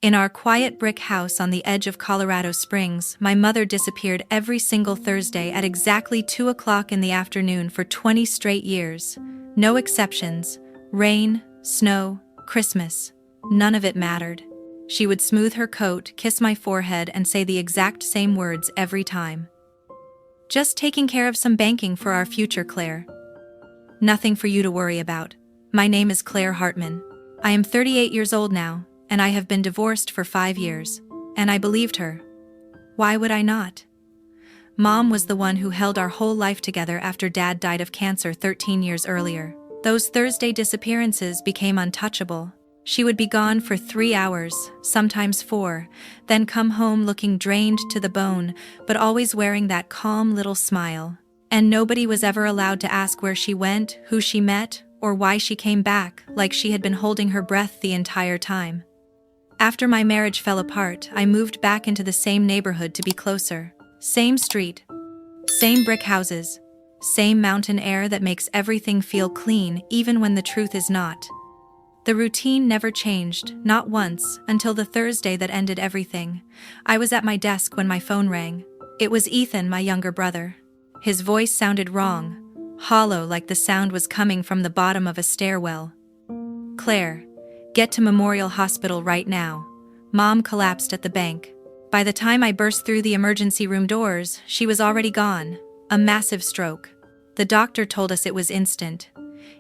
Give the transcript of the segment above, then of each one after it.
In our quiet brick house on the edge of Colorado Springs, my mother disappeared every single Thursday at exactly 2 o'clock in the afternoon for 20 straight years. No exceptions. Rain, snow, Christmas. None of it mattered. She would smooth her coat, kiss my forehead, and say the exact same words every time. "Just taking care of some banking for our future, Claire. Nothing for you to worry about. My name is Claire Hartman. I am 38 years old now, and I have been divorced for 5 years." And I believed her. Why would I not? Mom was the one who held our whole life together after Dad died of cancer 13 years earlier. Those Thursday disappearances became untouchable. She would be gone for 3 hours, sometimes 4, then come home looking drained to the bone, but always wearing that calm little smile. And nobody was ever allowed to ask where she went, who she met, or why she came back, like she had been holding her breath the entire time. After my marriage fell apart, I moved back into the same neighborhood to be closer. Same street, same brick houses, same mountain air that makes everything feel clean even when the truth is not. The routine never changed, not once, until the Thursday that ended everything. I was at my desk when my phone rang. It was Ethan, my younger brother. His voice sounded wrong, hollow, like the sound was coming from the bottom of a stairwell. "Claire, get to Memorial Hospital right now. Mom collapsed at the bank." By the time I burst through the emergency room doors, she was already gone. A massive stroke. The doctor told us it was instant.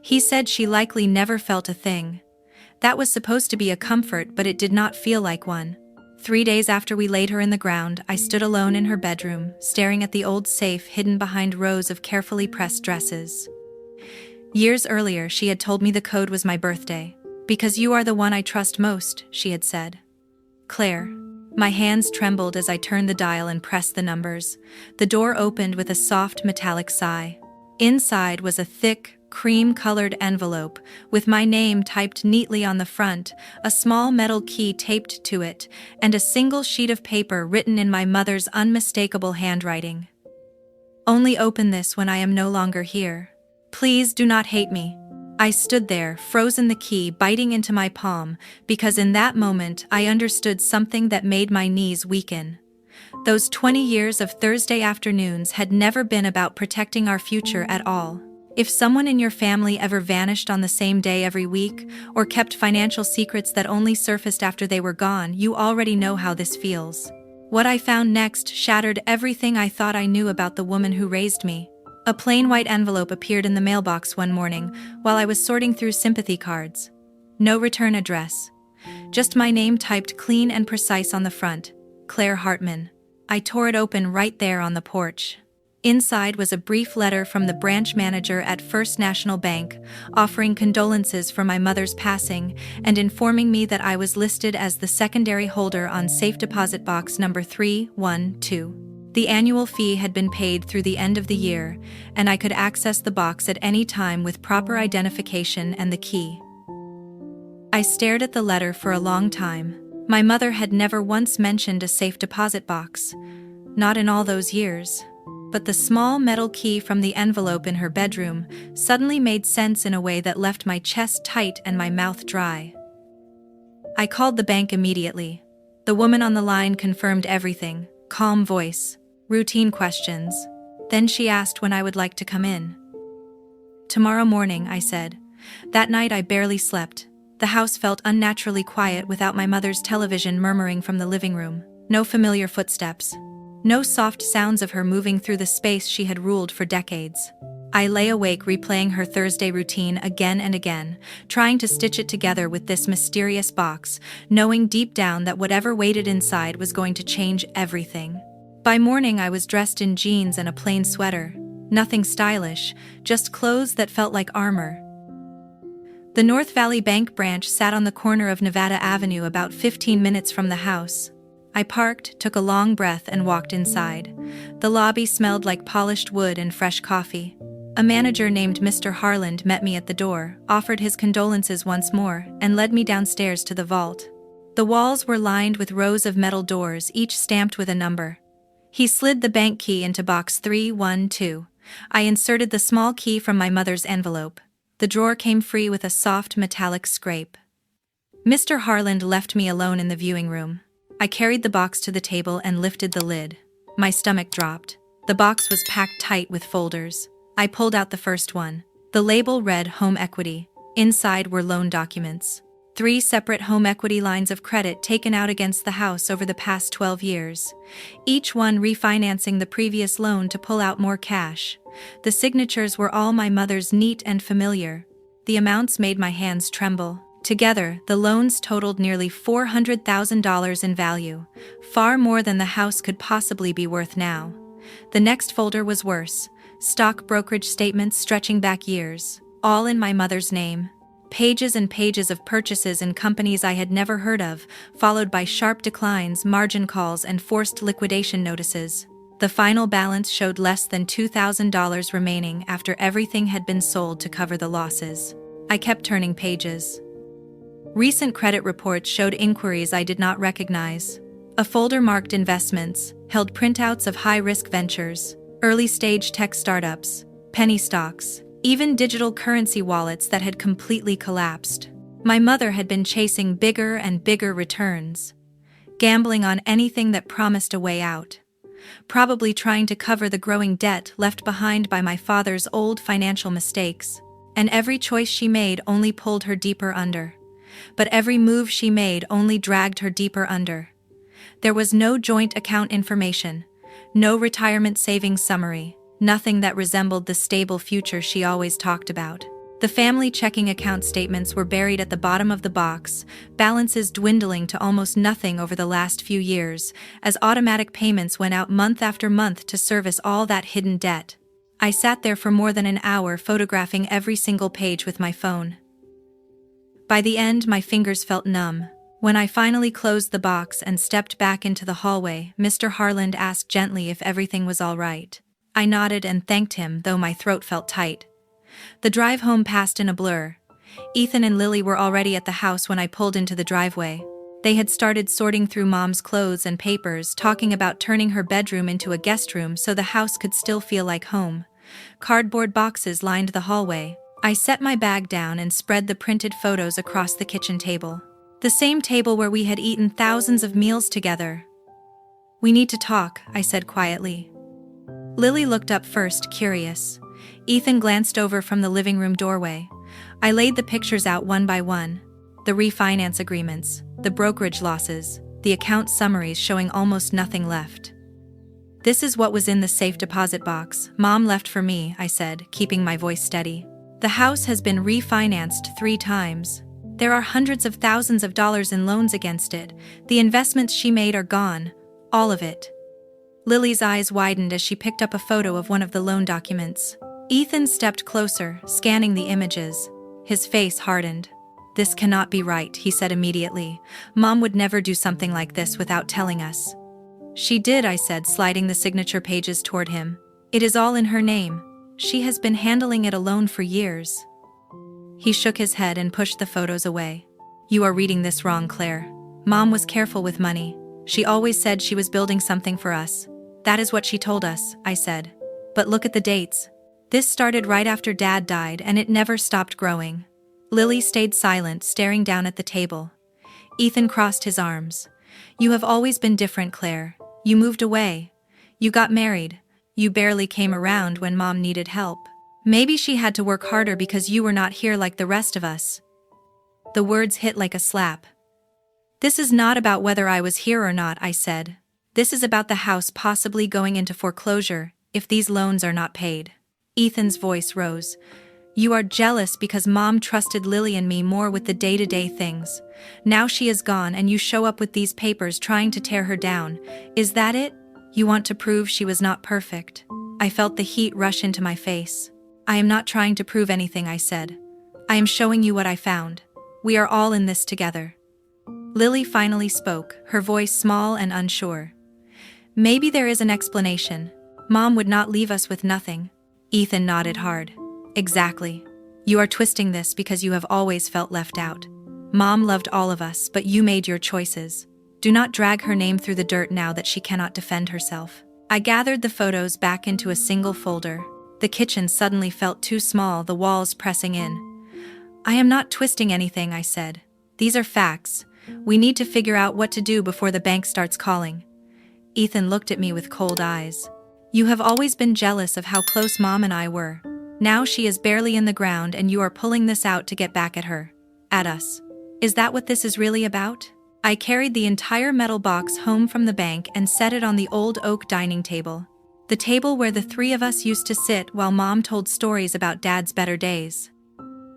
He said she likely never felt a thing. That was supposed to be a comfort, but it did not feel like one. 3 days after we laid her in the ground, I stood alone in her bedroom, staring at the old safe hidden behind rows of carefully pressed dresses. Years earlier, she had told me the code was my birthday. "Because you are the one I trust most," she had said. "Claire." My hands trembled as I turned the dial and pressed the numbers. The door opened with a soft metallic sigh. Inside was a thick, cream-colored envelope, with my name typed neatly on the front, a small metal key taped to it, and a single sheet of paper written in my mother's unmistakable handwriting. "Only open this when I am no longer here. Please do not hate me." I stood there, frozen, the key biting into my palm, because in that moment I understood something that made my knees weaken. Those 20 years of Thursday afternoons had never been about protecting our future at all. If someone in your family ever vanished on the same day every week, or kept financial secrets that only surfaced after they were gone, you already know how this feels. What I found next shattered everything I thought I knew about the woman who raised me. A plain white envelope appeared in the mailbox one morning while I was sorting through sympathy cards. No return address. Just my name typed clean and precise on the front, Claire Hartman. I tore it open right there on the porch. Inside was a brief letter from the branch manager at First National Bank, offering condolences for my mother's passing and informing me that I was listed as the secondary holder on safe deposit box number 312. The annual fee had been paid through the end of the year, and I could access the box at any time with proper identification and the key. I stared at the letter for a long time. My mother had never once mentioned a safe deposit box, not in all those years. But the small metal key from the envelope in her bedroom suddenly made sense in a way that left my chest tight and my mouth dry. I called the bank immediately. The woman on the line confirmed everything, calm voice, routine questions. Then she asked when I would like to come in. "Tomorrow morning," I said. That night I barely slept. The house felt unnaturally quiet without my mother's television murmuring from the living room. No familiar footsteps. No soft sounds of her moving through the space she had ruled for decades. I lay awake replaying her Thursday routine again and again, trying to stitch it together with this mysterious box, knowing deep down that whatever waited inside was going to change everything. By morning I was dressed in jeans and a plain sweater. Nothing stylish, just clothes that felt like armor. The North Valley Bank branch sat on the corner of Nevada Avenue about 15 minutes from the house. I parked, took a long breath, and walked inside. The lobby smelled like polished wood and fresh coffee. A manager named Mr. Harland met me at the door, offered his condolences once more, and led me downstairs to the vault. The walls were lined with rows of metal doors, each stamped with a number. He slid the bank key into box 312. I inserted the small key from my mother's envelope. The drawer came free with a soft metallic scrape. Mr. Harland left me alone in the viewing room. I carried the box to the table and lifted the lid. My stomach dropped. The box was packed tight with folders. I pulled out the first one. The label read Home Equity. Inside were loan documents. 3 separate home equity lines of credit taken out against the house over the past 12 years. Each one refinancing the previous loan to pull out more cash. The signatures were all my mother's, neat and familiar. The amounts made my hands tremble. Together, the loans totaled nearly $400,000 in value, far more than the house could possibly be worth now. The next folder was worse. Stock brokerage statements stretching back years, all in my mother's name. Pages and pages of purchases in companies I had never heard of, followed by sharp declines, margin calls, and forced liquidation notices. The final balance showed less than $2,000 remaining after everything had been sold to cover the losses. I kept turning pages. Recent credit reports showed inquiries I did not recognize. A folder marked investments held printouts of high-risk ventures, early-stage tech startups, penny stocks, even digital currency wallets that had completely collapsed. My mother had been chasing bigger and bigger returns, gambling on anything that promised a way out, probably trying to cover the growing debt left behind by my father's old financial mistakes, and every choice she made only pulled her deeper under. But every move she made only dragged her deeper under. There was no joint account information, no retirement savings summary, nothing that resembled the stable future she always talked about. The family checking account statements were buried at the bottom of the box, balances dwindling to almost nothing over the last few years, as automatic payments went out month after month to service all that hidden debt. I sat there for more than an hour photographing every single page with my phone. By the end, my fingers felt numb. When I finally closed the box and stepped back into the hallway, Mr. Harland asked gently if everything was all right. I nodded and thanked him, though my throat felt tight. The drive home passed in a blur. Ethan and Lily were already at the house when I pulled into the driveway. They had started sorting through Mom's clothes and papers, talking about turning her bedroom into a guest room so the house could still feel like home. Cardboard boxes lined the hallway. I set my bag down and spread the printed photos across the kitchen table. The same table where we had eaten thousands of meals together. "We need to talk," I said quietly. Lily looked up first, curious. Ethan glanced over from the living room doorway. I laid the pictures out one by one. The refinance agreements, the brokerage losses, the account summaries showing almost nothing left. "This is what was in the safe deposit box Mom left for me," I said, keeping my voice steady. "The house has been refinanced 3 times. There are hundreds of thousands of dollars in loans against it. The investments she made are gone. All of it." Lily's eyes widened as she picked up a photo of one of the loan documents. Ethan stepped closer, scanning the images. His face hardened. "This cannot be right," he said immediately. "Mom would never do something like this without telling us." "She did," I said, sliding the signature pages toward him. "It is all in her name. She has been handling it alone for years." He shook his head and pushed the photos away. "You are reading this wrong, Claire. Mom was careful with money. She always said she was building something for us. That is what she told us," I said. "But look at the dates. This started right after Dad died and it never stopped growing." Lily stayed silent, staring down at the table. Ethan crossed his arms. "You have always been different, Claire. You moved away. You got married. You barely came around when Mom needed help. Maybe she had to work harder because you were not here like the rest of us." The words hit like a slap. "This is not about whether I was here or not," I said. "This is about the house possibly going into foreclosure if these loans are not paid." Ethan's voice rose. "You are jealous because Mom trusted Lily and me more with the day-to-day things. Now she is gone and you show up with these papers trying to tear her down. Is that it? You want to prove she was not perfect?" I felt the heat rush into my face. "I am not trying to prove anything," I said. "I am showing you what I found. We are all in this together." Lily finally spoke, her voice small and unsure. "Maybe there is an explanation. Mom would not leave us with nothing." Ethan nodded hard. "Exactly. You are twisting this because you have always felt left out. Mom loved all of us, but you made your choices. Do not drag her name through the dirt now that she cannot defend herself." I gathered the photos back into a single folder. The kitchen suddenly felt too small, the walls pressing in. "I am not twisting anything," I said. These are facts. We need to figure out what to do before the bank starts calling. Ethan looked at me with cold eyes. You have always been jealous of how close Mom and I were. Now she is barely in the ground and you are pulling this out to get back at her. At us. Is that what this is really about? I carried the entire metal box home from the bank and set it on the old oak dining table. The table where the three of us used to sit while Mom told stories about Dad's better days.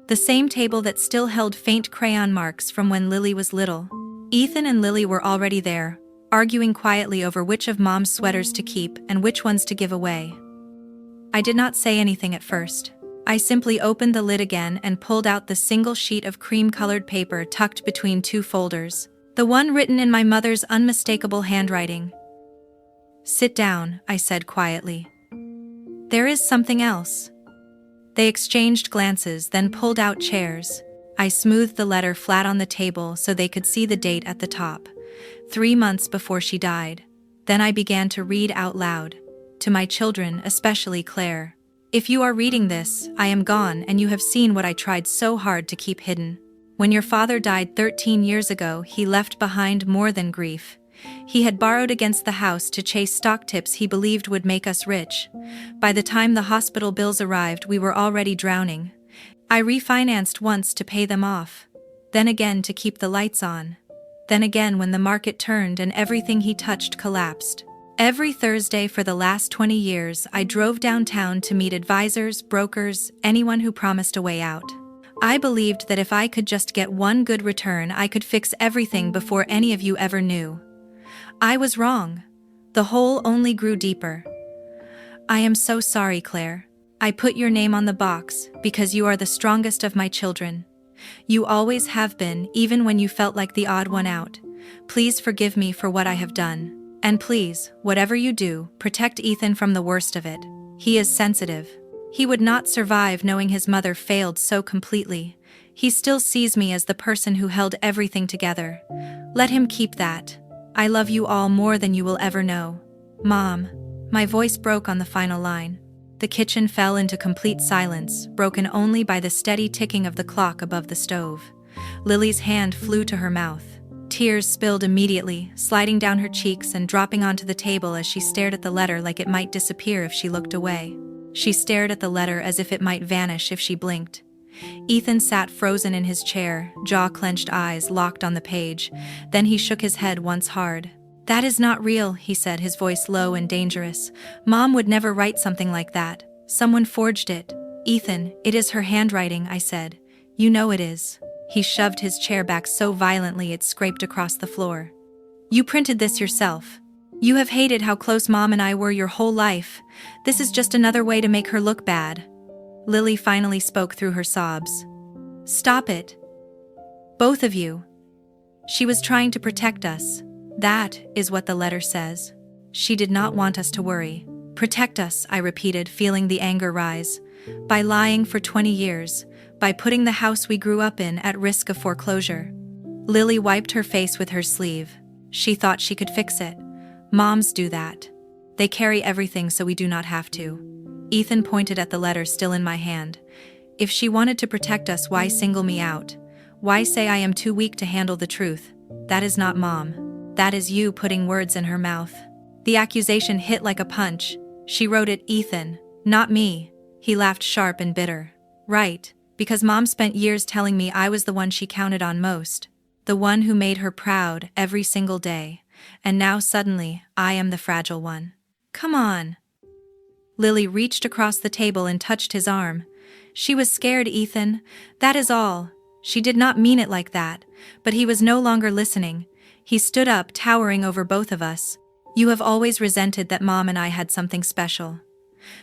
The same table that still held faint crayon marks from when Lily was little. Ethan and Lily were already there, arguing quietly over which of Mom's sweaters to keep and which ones to give away. I did not say anything at first. I simply opened the lid again and pulled out the single sheet of cream-colored paper tucked between two folders, the one written in my mother's unmistakable handwriting. Sit down, I said quietly. There is something else. They exchanged glances, then pulled out chairs. I smoothed the letter flat on the table so they could see the date at the top. 3 months before she died. Then I began to read out loud. To my children, especially Claire. If you are reading this, I am gone and you have seen what I tried so hard to keep hidden. When your father died 13 years ago, he left behind more than grief. He had borrowed against the house to chase stock tips he believed would make us rich. By the time the hospital bills arrived, we were already drowning. I refinanced once to pay them off. Then again to keep the lights on. Then again when the market turned and everything he touched collapsed. Every Thursday for the last 20 years, I drove downtown to meet advisors, brokers, anyone who promised a way out. I believed that if I could just get one good return, I could fix everything before any of you ever knew. I was wrong. The hole only grew deeper. I am so sorry, Claire. I put your name on the box because you are the strongest of my children. You always have been, even when you felt like the odd one out. Please forgive me for what I have done. And please, whatever you do, protect Ethan from the worst of it. He is sensitive. He would not survive knowing his mother failed so completely. He still sees me as the person who held everything together. Let him keep that. I love you all more than you will ever know. Mom. My voice broke on the final line. The kitchen fell into complete silence, broken only by the steady ticking of the clock above the stove. Lily's hand flew to her mouth. Tears spilled immediately, sliding down her cheeks and dropping onto the table as she stared at the letter like it might disappear if she looked away. She stared at the letter as if it might vanish if she blinked. Ethan sat frozen in his chair, jaw-clenched eyes locked on the page. Then he shook his head once hard. That is not real, he said, his voice low and dangerous. Mom would never write something like that. Someone forged it. Ethan, it is her handwriting, I said. You know it is. He shoved his chair back so violently it scraped across the floor. You printed this yourself. You have hated how close Mom and I were your whole life. This is just another way to make her look bad. Lily finally spoke through her sobs. Stop it. Both of you. She was trying to protect us. That is what the letter says. She did not want us to worry. Protect us, I repeated, feeling the anger rise. By lying for 20 years. By putting the house we grew up in at risk of foreclosure. Lily wiped her face with her sleeve. She thought she could fix it. Moms do that. They carry everything so we do not have to. Ethan pointed at the letter still in my hand. If she wanted to protect us, why single me out? Why say I am too weak to handle the truth? That is not Mom. That is you putting words in her mouth. The accusation hit like a punch. She wrote it, Ethan, not me. He laughed sharp and bitter. Right, because Mom spent years telling me I was the one she counted on most. The one who made her proud every single day. And now suddenly, I am the fragile one. Come on. Lily reached across the table and touched his arm. She was scared, Ethan. That is all. She did not mean it like that. But he was no longer listening. He stood up, towering over both of us. You have always resented that Mom and I had something special.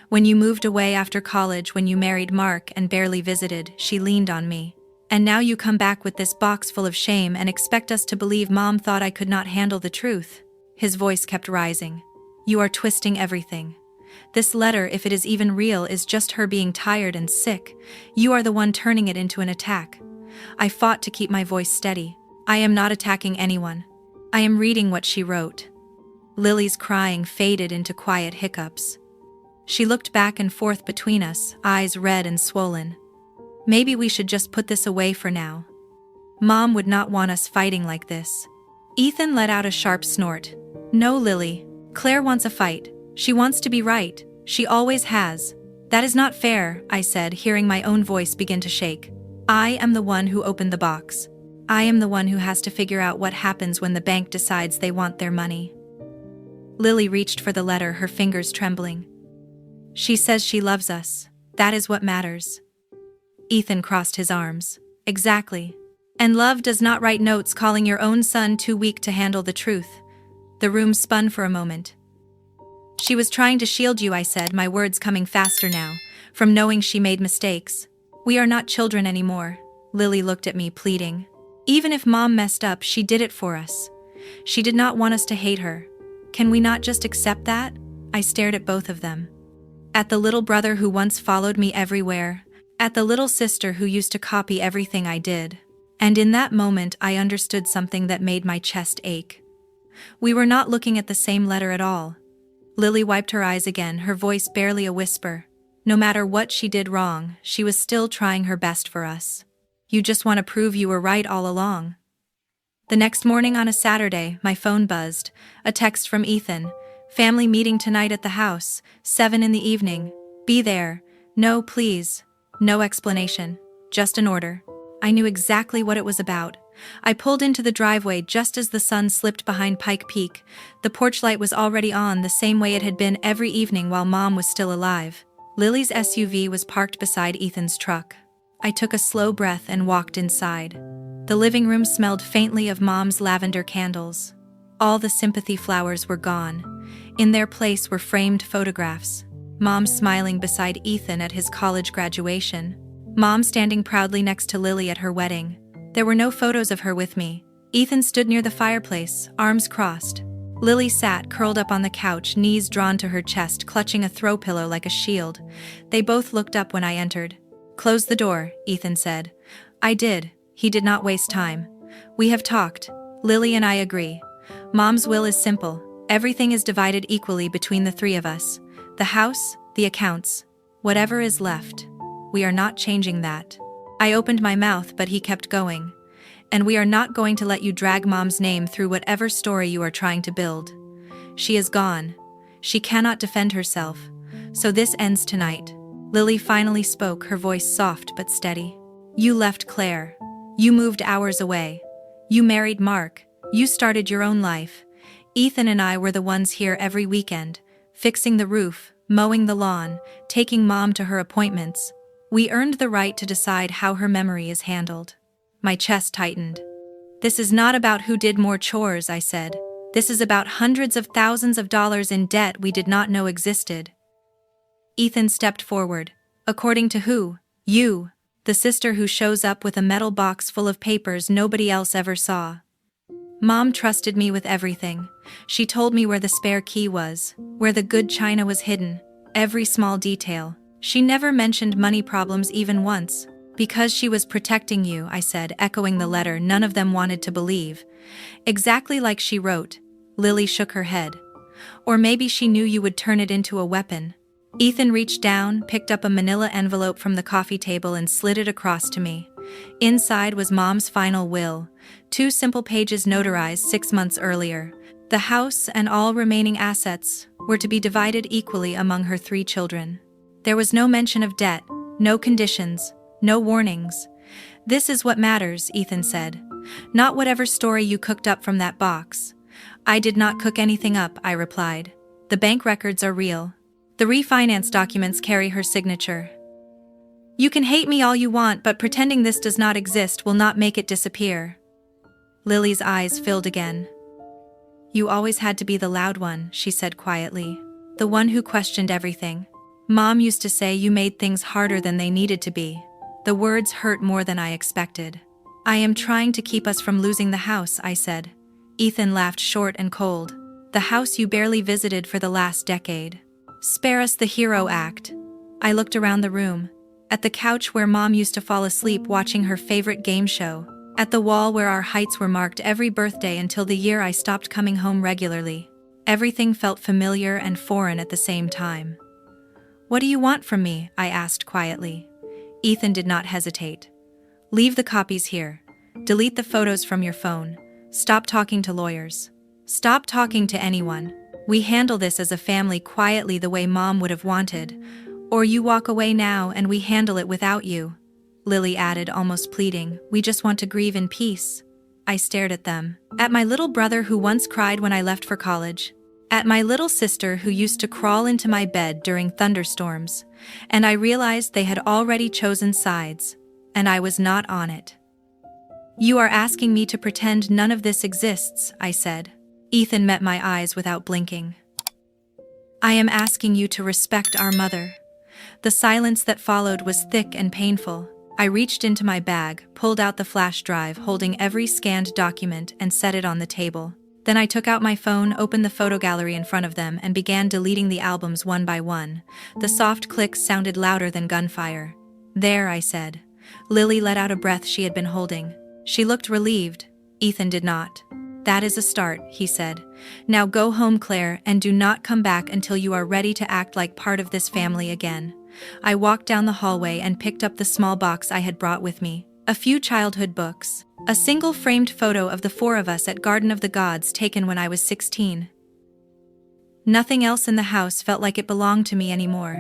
When you moved away after college, when you married Mark and barely visited, she leaned on me. And now you come back with this box full of shame and expect us to believe Mom thought I could not handle the truth. His voice kept rising. You are twisting everything. This letter, if it is even real, is just her being tired and sick. You are the one turning it into an attack. I fought to keep my voice steady. I am not attacking anyone. I am reading what she wrote. Lily's crying faded into quiet hiccups. She looked back and forth between us, eyes red and swollen. Maybe we should just put this away for now. Mom would not want us fighting like this. Ethan let out a sharp snort. No, Lily. Claire wants a fight. She wants to be right. She always has. That is not fair, I said, hearing my own voice begin to shake. I am the one who opened the box. I am the one who has to figure out what happens when the bank decides they want their money. Lily reached for the letter, her fingers trembling. She says she loves us. That is what matters. Ethan crossed his arms. Exactly. And love does not write notes calling your own son too weak to handle the truth. The room spun for a moment. She was trying to shield you, I said, my words coming faster now, from knowing she made mistakes. We are not children anymore. Lily looked at me, pleading. Even if Mom messed up, she did it for us. She did not want us to hate her. Can we not just accept that? I stared at both of them. At the little brother who once followed me everywhere, at the little sister who used to copy everything I did. And in that moment I understood something that made my chest ache. We were not looking at the same letter at all. Lily wiped her eyes again, her voice barely a whisper. No matter what she did wrong, she was still trying her best for us. You just want to prove you were right all along. The next morning on a Saturday, my phone buzzed. A text from Ethan. Family meeting tonight at the house, 7 in the evening. Be there. No, please. No explanation. Just an order. I knew exactly what it was about. I pulled into the driveway just as the sun slipped behind Pike Peak. The porch light was already on, the same way it had been every evening while Mom was still alive. Lily's SUV was parked beside Ethan's truck. I took a slow breath and walked inside. The living room smelled faintly of Mom's lavender candles. All the sympathy flowers were gone. In their place were framed photographs. Mom smiling beside Ethan at his college graduation. Mom standing proudly next to Lily at her wedding. There were no photos of her with me. Ethan stood near the fireplace, arms crossed. Lily sat curled up on the couch, knees drawn to her chest, clutching a throw pillow like a shield. They both looked up when I entered. Close the door, Ethan said. I did. He did not waste time. We have talked. Lily and I agree. Mom's will is simple. Everything is divided equally between the three of us. The house, the accounts, whatever is left. We are not changing that. I opened my mouth, but he kept going. And we are not going to let you drag Mom's name through whatever story you are trying to build. She is gone. She cannot defend herself. So this ends tonight. Lily finally spoke, her voice soft but steady. You left Claire. You moved hours away. You married Mark. You started your own life. Ethan and I were the ones here every weekend, fixing the roof, mowing the lawn, taking Mom to her appointments. We earned the right to decide how her memory is handled. My chest tightened. This is not about who did more chores, I said. This is about hundreds of thousands of dollars in debt we did not know existed. Ethan stepped forward. According to who? You, the sister who shows up with a metal box full of papers nobody else ever saw. Mom trusted me with everything. She told me where the spare key was, where the good china was hidden, every small detail. She never mentioned money problems even once. Because she was protecting you, I said, echoing the letter none of them wanted to believe. Exactly like she wrote. Lily shook her head. Or maybe she knew you would turn it into a weapon. Ethan reached down, picked up a manila envelope from the coffee table and slid it across to me. Inside was Mom's final will, 2 simple pages notarized 6 months earlier. The house and all remaining assets were to be divided equally among her 3 children. There was no mention of debt, no conditions, no warnings. This is what matters, Ethan said. Not whatever story you cooked up from that box. I did not cook anything up, I replied. The bank records are real. The refinance documents carry her signature. You can hate me all you want, but pretending this does not exist will not make it disappear. Lily's eyes filled again. You always had to be the loud one, she said quietly. The one who questioned everything. Mom used to say you made things harder than they needed to be. The words hurt more than I expected. I am trying to keep us from losing the house, I said. Ethan laughed short and cold. The house you barely visited for the last decade. Spare us the hero act. I looked around the room. At the couch where Mom used to fall asleep watching her favorite game show. At the wall where our heights were marked every birthday until the year I stopped coming home regularly. Everything felt familiar and foreign at the same time. What do you want from me? I asked quietly. Ethan did not hesitate. Leave the copies here. Delete the photos from your phone. Stop talking to lawyers. Stop talking to anyone. We handle this as a family quietly the way Mom would have wanted. Or you walk away now and we handle it without you. Lily added, almost pleading. We just want to grieve in peace. I stared at them. At my little brother who once cried when I left for college. At my little sister who used to crawl into my bed during thunderstorms. And I realized they had already chosen sides. And I was not on it. You are asking me to pretend none of this exists, I said. Ethan met my eyes without blinking. I am asking you to respect our mother. The silence that followed was thick and painful. I reached into my bag, pulled out the flash drive holding every scanned document and set it on the table. Then I took out my phone, opened the photo gallery in front of them and began deleting the albums one by one. The soft clicks sounded louder than gunfire. There, I said. Lily let out a breath she had been holding. She looked relieved. Ethan did not. That is a start, he said. Now go home, Claire, and do not come back until you are ready to act like part of this family again. I walked down the hallway and picked up the small box I had brought with me. A few childhood books. A single framed photo of the four of us at Garden of the Gods taken when I was 16. Nothing else in the house felt like it belonged to me anymore.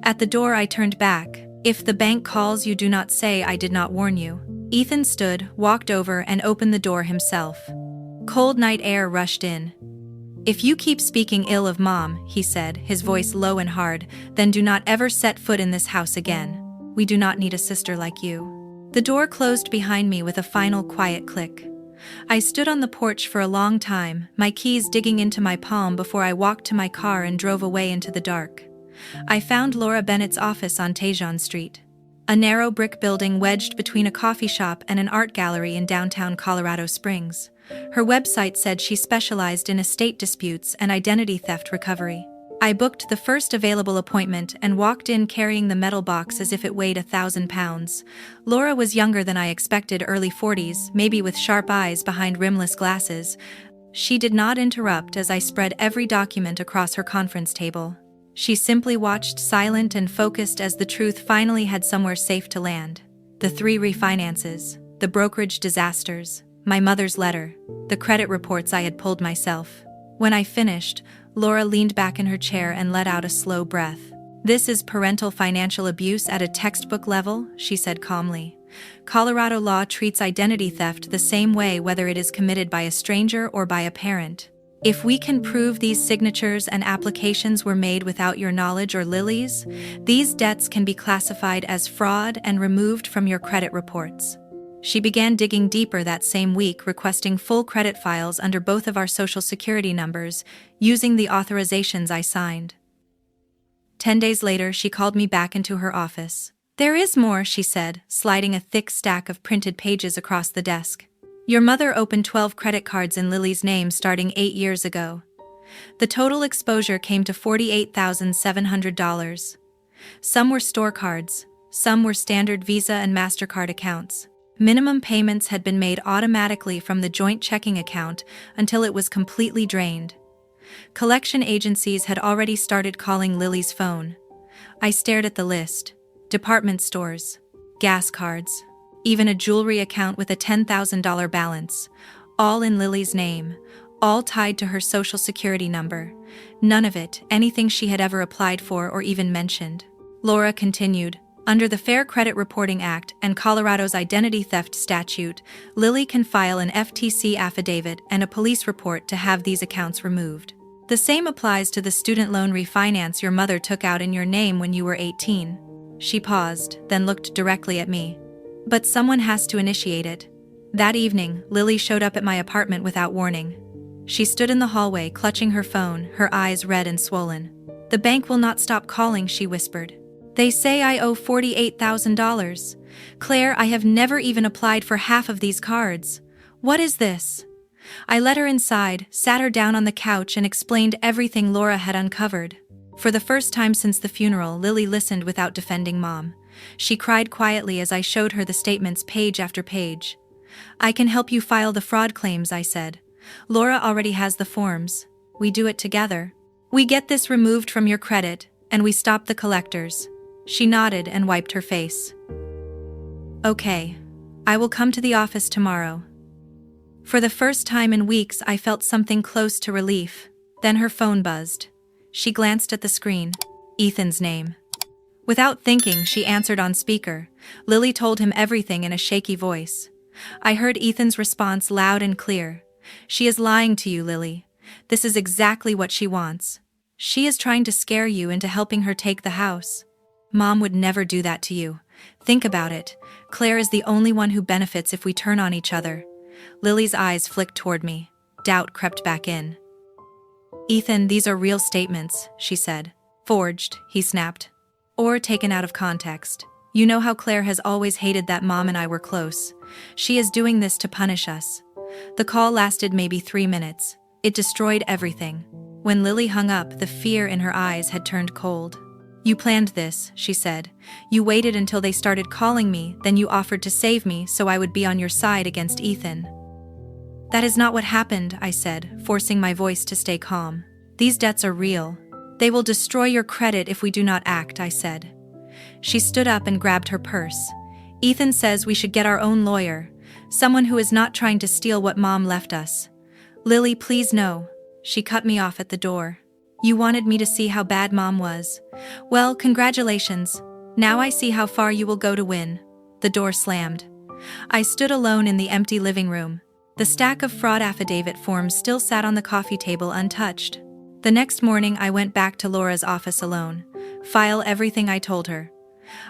At the door I turned back. If the bank calls, you do not say I did not warn you. Ethan stood, walked over and opened the door himself. Cold night air rushed in. If you keep speaking ill of Mom, he said, his voice low and hard, then do not ever set foot in this house again. We do not need a sister like you. The door closed behind me with a final quiet click. I stood on the porch for a long time, my keys digging into my palm before I walked to my car and drove away into the dark. I found Laura Bennett's office on Tejon Street. A narrow brick building wedged between a coffee shop and an art gallery in downtown Colorado Springs. Her website said she specialized in estate disputes and identity theft recovery. I booked the first available appointment and walked in carrying the metal box as if it weighed 1,000 pounds. Laura was younger than I expected, early 40s, maybe with sharp eyes behind rimless glasses. She did not interrupt as I spread every document across her conference table. She simply watched, silent and focused, as the truth finally had somewhere safe to land. The 3 refinances, the brokerage disasters, my mother's letter, the credit reports I had pulled myself. When I finished, Laura leaned back in her chair and let out a slow breath. This is parental financial abuse at a textbook level, she said calmly. Colorado law treats identity theft the same way whether it is committed by a stranger or by a parent. If we can prove these signatures and applications were made without your knowledge or Lily's, these debts can be classified as fraud and removed from your credit reports. She began digging deeper that same week, requesting full credit files under both of our social security numbers, using the authorizations I signed. 10 days later, she called me back into her office. There is more, she said, sliding a thick stack of printed pages across the desk. Your mother opened 12 credit cards in Lily's name starting 8 years ago. The total exposure came to $48,700. Some were store cards, some were standard Visa and MasterCard accounts. Minimum payments had been made automatically from the joint checking account until it was completely drained. Collection agencies had already started calling Lily's phone. I stared at the list. Department stores, gas cards, even a jewelry account with a $10,000 balance, all in Lily's name, all tied to her social security number. None of it anything she had ever applied for or even mentioned. Laura continued. Under the Fair Credit Reporting Act and Colorado's identity theft statute, Lily can file an FTC affidavit and a police report to have these accounts removed. The same applies to the student loan refinance your mother took out in your name when you were 18. She paused, then looked directly at me. But someone has to initiate it. That evening, Lily showed up at my apartment without warning. She stood in the hallway, clutching her phone, her eyes red and swollen. The bank will not stop calling, she whispered. They say I owe $48,000. Claire, I have never even applied for half of these cards. What is this? I let her inside, sat her down on the couch and explained everything Laura had uncovered. For the first time since the funeral, Lily listened without defending Mom. She cried quietly as I showed her the statements page after page. I can help you file the fraud claims, I said. Laura already has the forms. We do it together. We get this removed from your credit, and we stop the collectors. She nodded and wiped her face. Okay. I will come to the office tomorrow." For the first time in weeks, I felt something close to relief. Then her phone buzzed. She glanced at the screen. Ethan's name. Without thinking, she answered on speaker. Lily told him everything in a shaky voice. I heard Ethan's response loud and clear. "She is lying to you, Lily. This is exactly what she wants. She is trying to scare you into helping her take the house. Mom would never do that to you. Think about it. Claire is the only one who benefits if we turn on each other." Lily's eyes flicked toward me. Doubt crept back in. "Ethan, these are real statements," she said. "Forged," he snapped. "Or taken out of context. You know how Claire has always hated that Mom and I were close. She is doing this to punish us." The call lasted maybe 3 minutes. It destroyed everything. When Lily hung up, the fear in her eyes had turned cold. "You planned this," she said. "You waited until they started calling me, then you offered to save me so I would be on your side against Ethan." "That is not what happened," I said, forcing my voice to stay calm. "These debts are real. They will destroy your credit if we do not act," I said. She stood up and grabbed her purse. "Ethan says we should get our own lawyer, someone who is not trying to steal what Mom left us." "Lily, please no." She cut me off at the door. "You wanted me to see how bad Mom was. Well, congratulations. Now I see how far you will go to win." The door slammed. I stood alone in the empty living room. The stack of fraud affidavit forms still sat on the coffee table untouched. The next morning I went back to Laura's office alone. File everything I told her.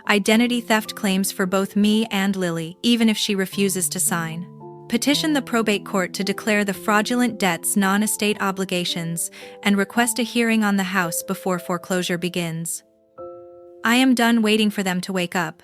Identity theft claims for both me and Lily, even if she refuses to sign. Petition the probate court to declare the fraudulent debts non-estate obligations and request a hearing on the house before foreclosure begins. I am done waiting for them to wake up.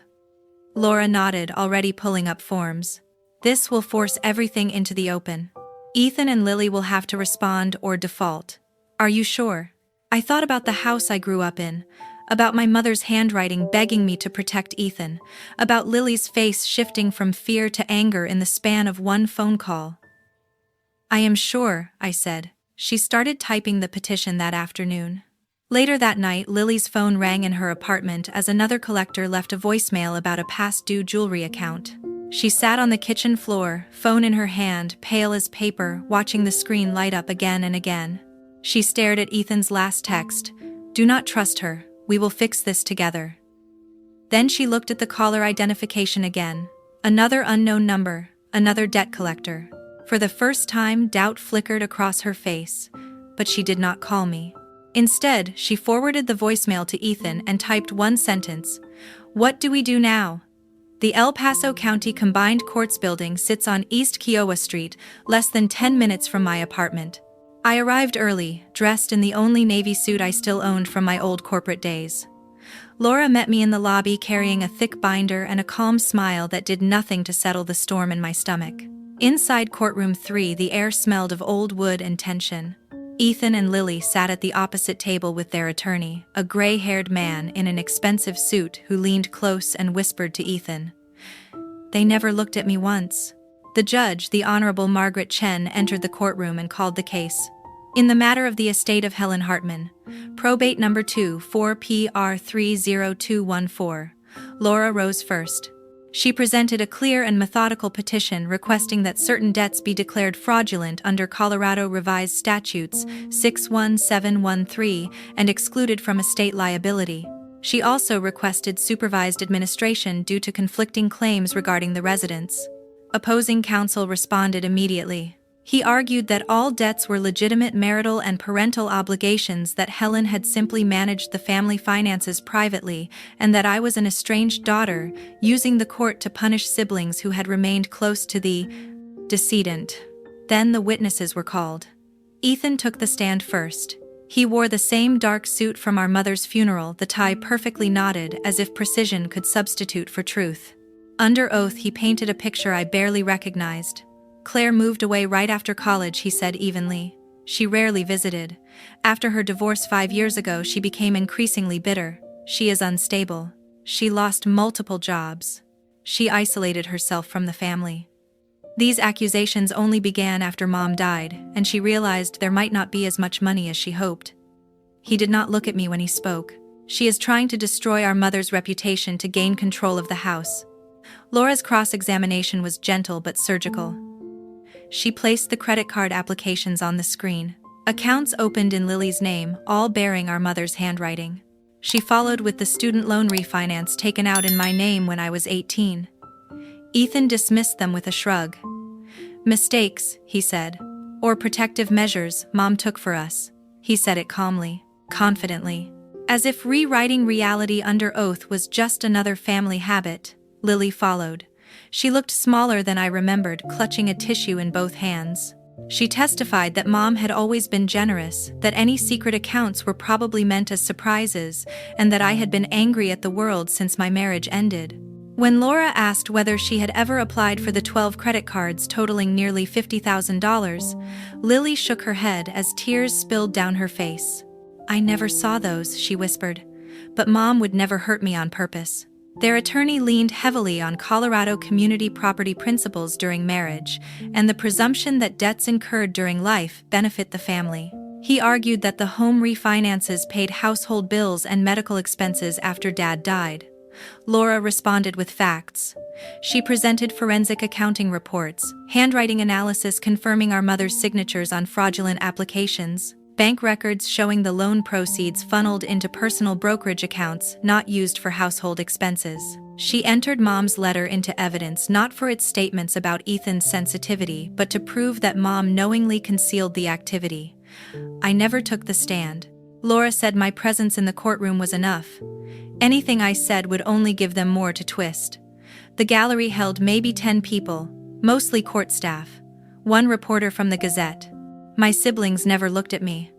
Laura nodded, already pulling up forms. This will force everything into the open. Ethan and Lily will have to respond or default. Are you sure? I thought about the house I grew up in, about my mother's handwriting begging me to protect Ethan, about Lily's face shifting from fear to anger in the span of one phone call. "I am sure," I said. She started typing the petition that afternoon. Later that night, Lily's phone rang in her apartment as another collector left a voicemail about a past-due jewelry account. She sat on the kitchen floor, phone in her hand, pale as paper, watching the screen light up again and again. She stared at Ethan's last text. "Do not trust her. We will fix this together." Then she looked at the caller identification again. Another unknown number, another debt collector. For the first time, doubt flickered across her face, but she did not call me. Instead, she forwarded the voicemail to Ethan and typed one sentence. "What do we do now?" The El Paso County Combined Courts building sits on East Kiowa Street, less than 10 minutes from my apartment. I arrived early, dressed in the only navy suit I still owned from my old corporate days. Laura met me in the lobby carrying a thick binder and a calm smile that did nothing to settle the storm in my stomach. Inside courtroom 3, the air smelled of old wood and tension. Ethan and Lily sat at the opposite table with their attorney, a gray-haired man in an expensive suit who leaned close and whispered to Ethan. They never looked at me once. The judge, the Honorable Margaret Chen, entered the courtroom and called the case. In the matter of the estate of Helen Hartman, probate number 2-4PR30214, Laura rose first. She presented a clear and methodical petition requesting that certain debts be declared fraudulent under Colorado Revised Statutes 61713 and excluded from estate liability. She also requested supervised administration due to conflicting claims regarding the residents. Opposing counsel responded immediately. He argued that all debts were legitimate marital and parental obligations, that Helen had simply managed the family finances privately, and that I was an estranged daughter, using the court to punish siblings who had remained close to the decedent. Then the witnesses were called. Ethan took the stand first. He wore the same dark suit from our mother's funeral, the tie perfectly knotted, as if precision could substitute for truth. Under oath, he painted a picture I barely recognized. Claire moved away right after college, he said evenly. She rarely visited. After her divorce 5 years ago, she became increasingly bitter. She is unstable. She lost multiple jobs. She isolated herself from the family. These accusations only began after Mom died, and she realized there might not be as much money as she hoped. He did not look at me when he spoke. She is trying to destroy our mother's reputation to gain control of the house. Laura's cross-examination was gentle but surgical. She placed the credit card applications on the screen. Accounts opened in Lily's name, all bearing our mother's handwriting. She followed with the student loan refinance taken out in my name when I was 18. Ethan dismissed them with a shrug. "Mistakes," he said. "Or protective measures Mom took for us." He said it calmly, confidently. As if rewriting reality under oath was just another family habit, Lily followed. She looked smaller than I remembered, clutching a tissue in both hands. She testified that Mom had always been generous, that any secret accounts were probably meant as surprises, and that I had been angry at the world since my marriage ended. When Laura asked whether she had ever applied for the 12 credit cards totaling nearly $50,000, Lily shook her head as tears spilled down her face. "I never saw those," she whispered. "But Mom would never hurt me on purpose." Their attorney leaned heavily on Colorado community property principles during marriage, and the presumption that debts incurred during life benefit the family. He argued that the home refinances paid household bills and medical expenses after Dad died. Laura responded with facts. She presented forensic accounting reports, handwriting analysis confirming our mother's signatures on fraudulent applications, bank records showing the loan proceeds funneled into personal brokerage accounts not used for household expenses. She entered Mom's letter into evidence not for its statements about Ethan's sensitivity but to prove that Mom knowingly concealed the activity. "I never took the stand. Laura said my presence in the courtroom was enough. Anything I said would only give them more to twist." The gallery held maybe 10 people, mostly court staff. One reporter from the Gazette. My siblings never looked at me.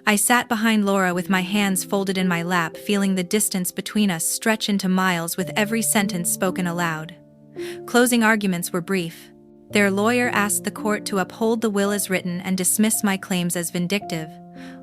I sat behind Laura with my hands folded in my lap, feeling the distance between us stretch into miles with every sentence spoken aloud. Closing arguments were brief. Their lawyer asked the court to uphold the will as written and dismiss my claims as vindictive.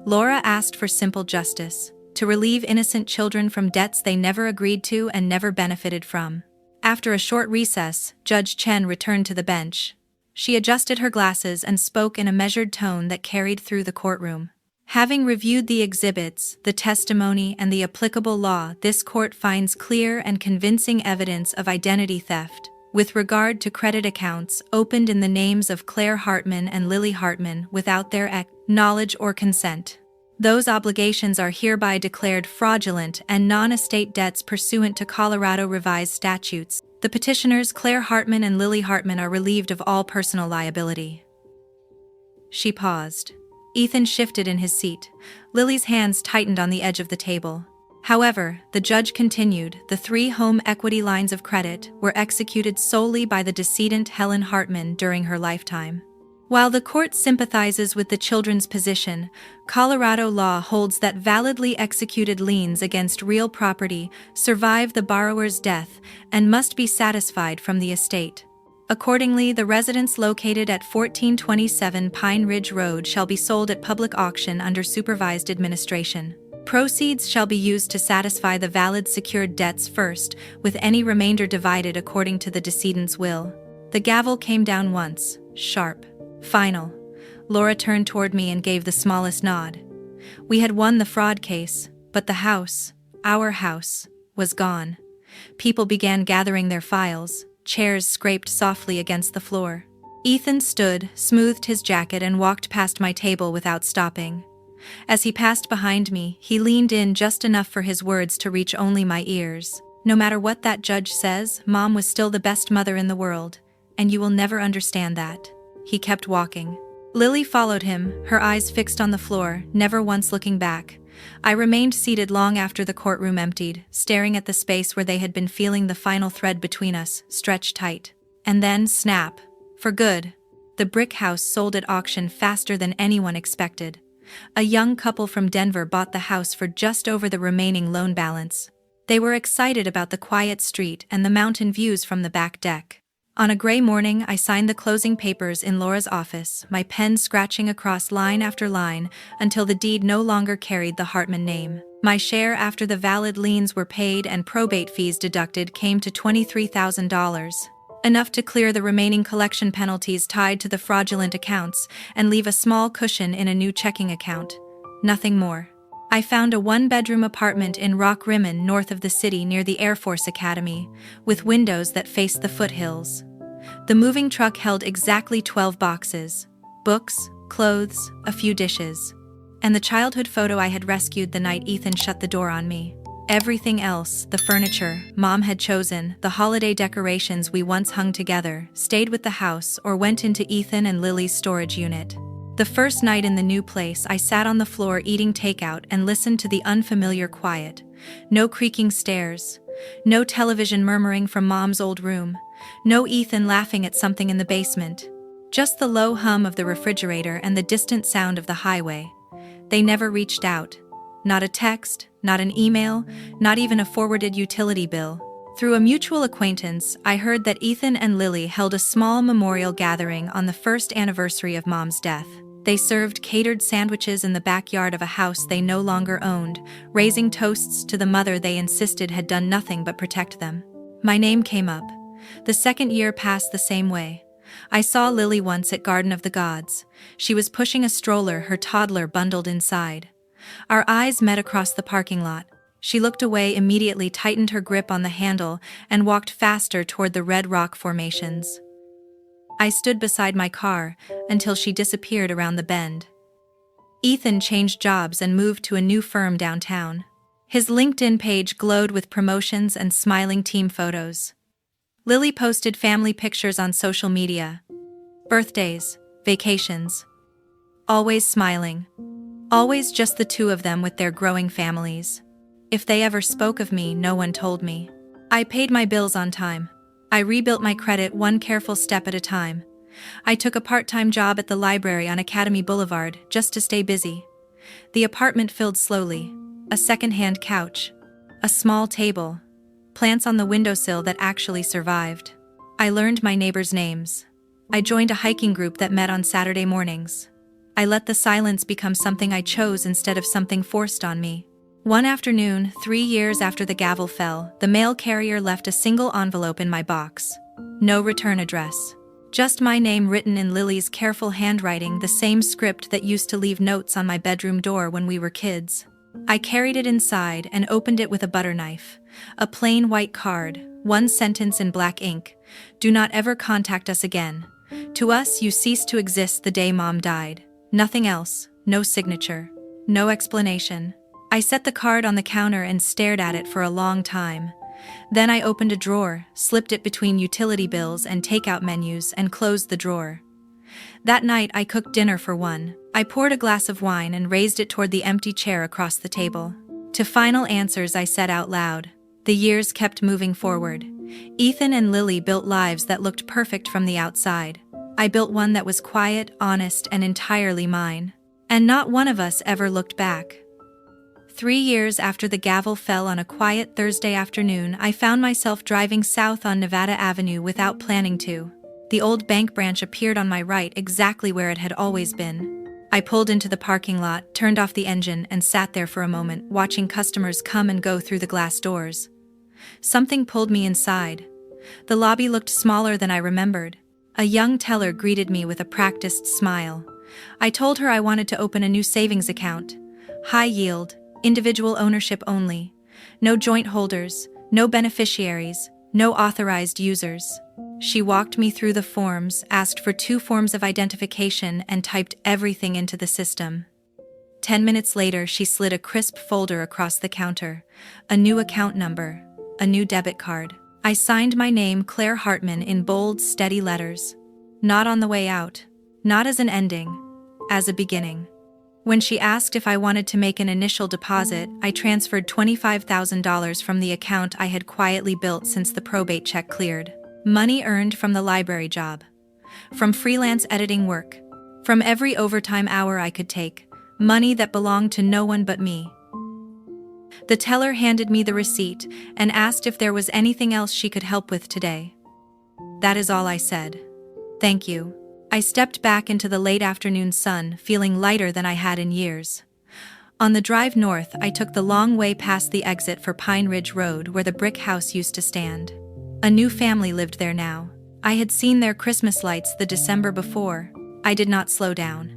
Laura asked for simple justice, to relieve innocent children from debts they never agreed to and never benefited from. After a short recess, Judge Chen returned to the bench. She adjusted her glasses and spoke in a measured tone that carried through the courtroom. "Having reviewed the exhibits, the testimony, and the applicable law, this court finds clear and convincing evidence of identity theft, with regard to credit accounts opened in the names of Claire Hartman and Lily Hartman without their knowledge or consent. Those obligations are hereby declared fraudulent and non-estate debts pursuant to Colorado revised statutes. The petitioners Claire Hartman and Lily Hartman are relieved of all personal liability." She paused. Ethan shifted in his seat. Lily's hands tightened on the edge of the table. However, the judge continued, the 3 home equity lines of credit were executed solely by the decedent Helen Hartman during her lifetime. While the court sympathizes with the children's position, Colorado law holds that validly executed liens against real property survive the borrower's death and must be satisfied from the estate. Accordingly, the residence located at 1427 Pine Ridge Road shall be sold at public auction under supervised administration. Proceeds shall be used to satisfy the valid secured debts first, with any remainder divided according to the decedent's will. The gavel came down once, sharp. Final. Laura turned toward me and gave the smallest nod. We had won the fraud case, but the house, our house, was gone. People began gathering their files, chairs scraped softly against the floor. Ethan stood, smoothed his jacket and walked past my table without stopping. As he passed behind me, he leaned in just enough for his words to reach only my ears. "No matter what that judge says, Mom was still the best mother in the world, and you will never understand that." He kept walking. Lily followed him, her eyes fixed on the floor, never once looking back. I remained seated long after the courtroom emptied, staring at the space where they had been feeling the final thread between us, stretched tight. And then, snap. For good. The brick house sold at auction faster than anyone expected. A young couple from Denver bought the house for just over the remaining loan balance. They were excited about the quiet street and the mountain views from the back deck. On a gray morning, I signed the closing papers in Laura's office, my pen scratching across line after line until the deed no longer carried the Hartman name. My share after the valid liens were paid and probate fees deducted came to $23,000, enough to clear the remaining collection penalties tied to the fraudulent accounts and leave a small cushion in a new checking account. Nothing more. I found a one-bedroom apartment in Rock Rimmon north of the city near the Air Force Academy, with windows that faced the foothills. The moving truck held exactly 12 boxes: books, clothes, a few dishes. And the childhood photo I had rescued the night Ethan shut the door on me. Everything else, the furniture Mom had chosen, the holiday decorations we once hung together, stayed with the house or went into Ethan and Lily's storage unit. The first night in the new place, I sat on the floor eating takeout and listened to the unfamiliar quiet. No creaking stairs. No television murmuring from Mom's old room. No Ethan laughing at something in the basement. Just the low hum of the refrigerator and the distant sound of the highway. They never reached out. Not a text, not an email, not even a forwarded utility bill. Through a mutual acquaintance, I heard that Ethan and Lily held a small memorial gathering on the first anniversary of Mom's death. They served catered sandwiches in the backyard of a house they no longer owned, raising toasts to the mother they insisted had done nothing but protect them. My name came up. The second year passed the same way. I saw Lily once at Garden of the Gods. She was pushing a stroller, her toddler bundled inside. Our eyes met across the parking lot. She looked away immediately, tightened her grip on the handle, and walked faster toward the red rock formations. I stood beside my car until she disappeared around the bend. Ethan changed jobs and moved to a new firm downtown. His LinkedIn page glowed with promotions and smiling team photos. Lily posted family pictures on social media. Birthdays, vacations. Always smiling. Always just the two of them with their growing families. If they ever spoke of me, no one told me. I paid my bills on time. I rebuilt my credit one careful step at a time. I took a part-time job at the library on Academy Boulevard just to stay busy. The apartment filled slowly. A second-hand couch. A small table. Plants on the windowsill that actually survived. I learned my neighbors' names. I joined a hiking group that met on Saturday mornings. I let the silence become something I chose instead of something forced on me. One afternoon, 3 years after the gavel fell, the mail carrier left a single envelope in my box. No return address. Just my name written in Lily's careful handwriting, the same script that used to leave notes on my bedroom door when we were kids. I carried it inside and opened it with a butter knife. A plain white card, one sentence in black ink. Do not ever contact us again. To us, you ceased to exist the day Mom died. Nothing else, no signature, no explanation. I set the card on the counter and stared at it for a long time. Then I opened a drawer, slipped it between utility bills and takeout menus, and closed the drawer. That night I cooked dinner for one. I poured a glass of wine and raised it toward the empty chair across the table. To final answers I said out loud. The years kept moving forward. Ethan and Lily built lives that looked perfect from the outside. I built one that was quiet, honest, and entirely mine. And not one of us ever looked back. 3 years after the gavel fell on a quiet Thursday afternoon, I found myself driving south on Nevada Avenue without planning to. The old bank branch appeared on my right, exactly where it had always been. I pulled into the parking lot, turned off the engine, and sat there for a moment, watching customers come and go through the glass doors. Something pulled me inside. The lobby looked smaller than I remembered. A young teller greeted me with a practiced smile. I told her I wanted to open a new savings account. High yield, individual ownership only. No joint holders, no beneficiaries, no authorized users. She walked me through the forms, asked for 2 forms of identification, and typed everything into the system. 10 minutes later, she slid a crisp folder across the counter. A new account number, a new debit card. I signed my name, Claire Hartman, in bold, steady letters. Not on the way out. Not as an ending. As a beginning. When she asked if I wanted to make an initial deposit, I transferred $25,000 from the account I had quietly built since the probate check cleared. Money earned from the library job. From freelance editing work. From every overtime hour I could take. Money that belonged to no one but me. The teller handed me the receipt and asked if there was anything else she could help with today. That is all I said. Thank you. I stepped back into the late afternoon sun, feeling lighter than I had in years. On the drive north, I took the long way past the exit for Pine Ridge Road, where the brick house used to stand. A new family lived there now. I had seen their Christmas lights the December before. I did not slow down.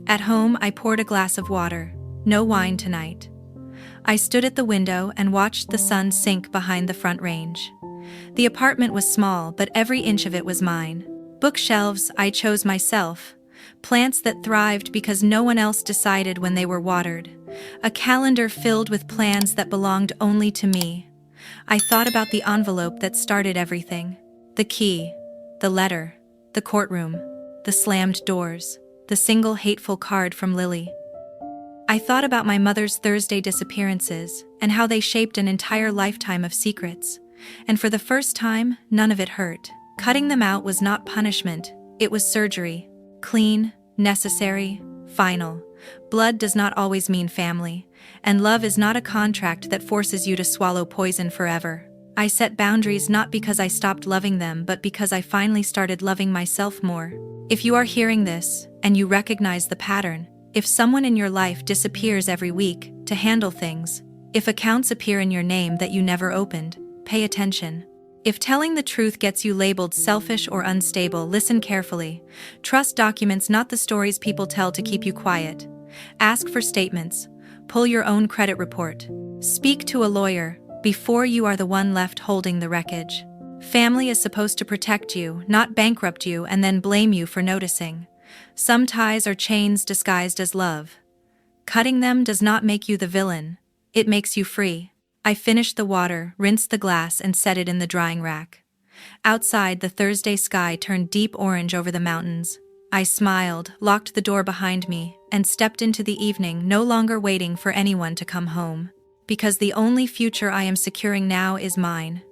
At home, I poured a glass of water. No wine tonight. I stood at the window and watched the sun sink behind the front range. The apartment was small, but every inch of it was mine. Bookshelves I chose myself. Plants that thrived because no one else decided when they were watered. A calendar filled with plans that belonged only to me. I thought about the envelope that started everything. The key, the letter, the courtroom, the slammed doors, the single hateful card from Lily. I thought about my mother's Thursday disappearances and how they shaped an entire lifetime of secrets. And for the first time, none of it hurt. Cutting them out was not punishment, it was surgery. Clean, necessary, final. Blood does not always mean family, and love is not a contract that forces you to swallow poison forever. I set boundaries not because I stopped loving them, but because I finally started loving myself more. If you are hearing this, and you recognize the pattern, if someone in your life disappears every week to handle things, if accounts appear in your name that you never opened, pay attention. If telling the truth gets you labeled selfish or unstable, listen carefully. Trust documents, not the stories people tell to keep you quiet. Ask for statements. Pull your own credit report. Speak to a lawyer before you are the one left holding the wreckage. Family is supposed to protect you, not bankrupt you and then blame you for noticing. Some ties are chains disguised as love. Cutting them does not make you the villain. It makes you free. I finished the water, rinsed the glass, and set it in the drying rack. Outside, the Thursday sky turned deep orange over the mountains. I smiled, locked the door behind me, and stepped into the evening, no longer waiting for anyone to come home. Because the only future I am securing now is mine.